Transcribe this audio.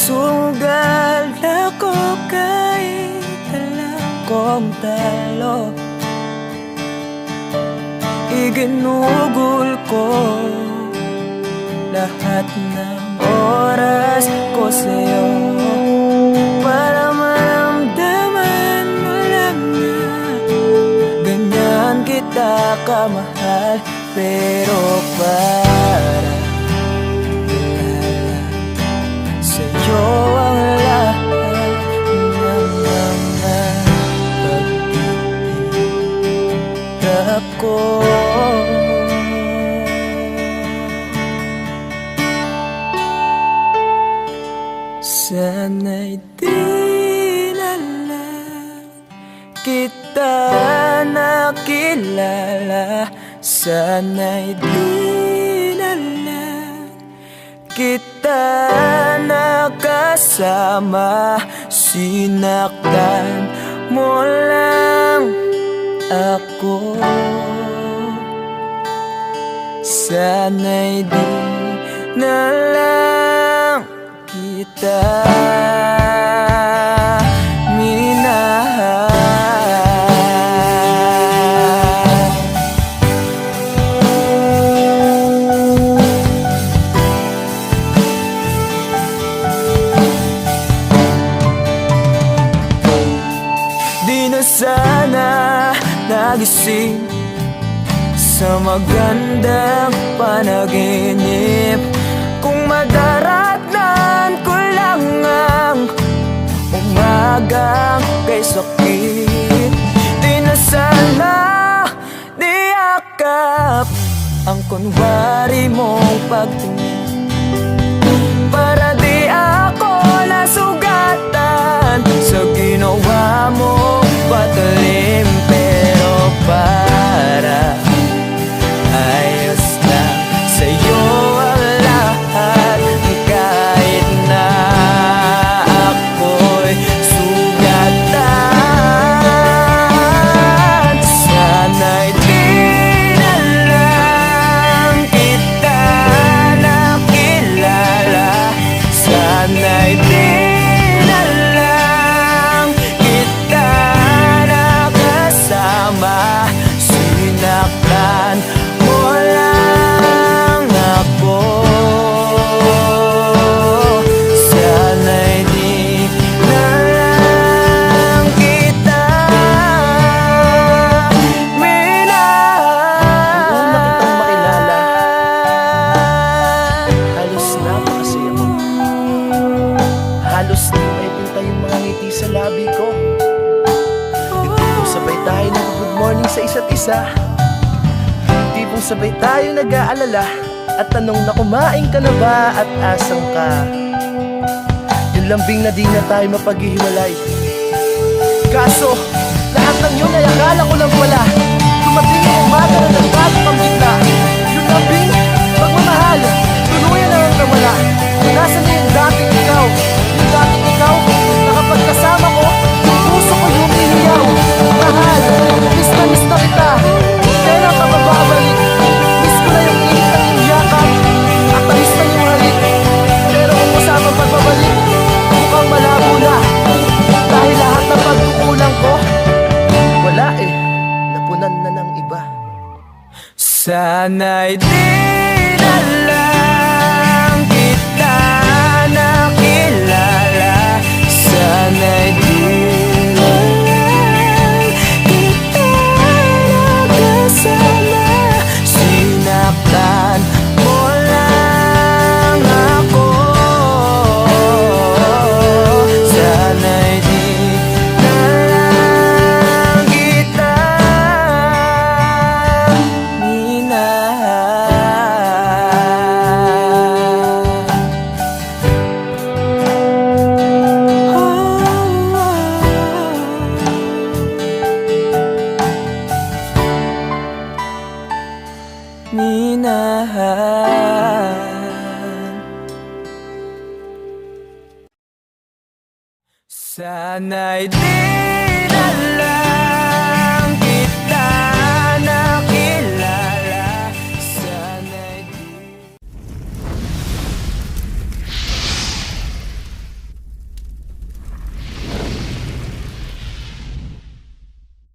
Sugal ako kahit alam kong talo. Iginugol ko lahat ng oras ko sa'yo para maramdaman mo lang na ganyan kita kamahal. Pero para sa'yo ang lahat ng mga pag-ibig ko. Sana'y di na lang kita nakilala. Sana'y di na lang kita nakasama. Sinaktan mo lang ako. Sana'y di na lang kita minahal. Di na sana nagising sa magandang panaginip kung madaratnan ko lang ang umagang kay sakit. Di na sana niyakap ang kunwari mong pagtingin para di ako nasugatan sa ginawa mo patalim. Pero para ayos na sa'yo ang lahat kahit na ako'y sugatan. Sana'y di na lang kita nakilala. Sana'y di na lang kita nakasama. Sinaktan mo lang ako. Sana'y di na lang kita minahal. Noong una kitang makilala, halos napakasaya mo. Halos di may pinta yung mga ngiti sa labi ko. Yung tipong sabay tayo nag-good morning sa isa't isa. Yung tipong sabay tayo nag-aalala at tanong na kumain ka na ba at asan ka. Yung lambing na di na tayo mapaghihiwalay. Kaso, lahat ng yun ay akala ko lang wala. Dumating ang umaga na nagbago kang bigla. Yung lambing, pagmamahal, tuluyan na lang nawala. Nasaan na yung dating ikaw? Yung dating ikaw, na kapag kasama ko, yung puso ko yung iniyaw. Mahal, miss na kita. Kailan ka mababalik? Miss ko na yung init at yung yakap. At tamis na yung halik. Pero kung kasama pagbabalik, mukhang malabo na. Dahil lahat ng pagkukulang ko, wala eh, napunan na ng iba. Sana'y di na lang kita nakilala. Sana'y di na lang kita nakasama. Sinaktan mo lang ako. Sana'y di na lang kita minahal. Minahal. Sana'y di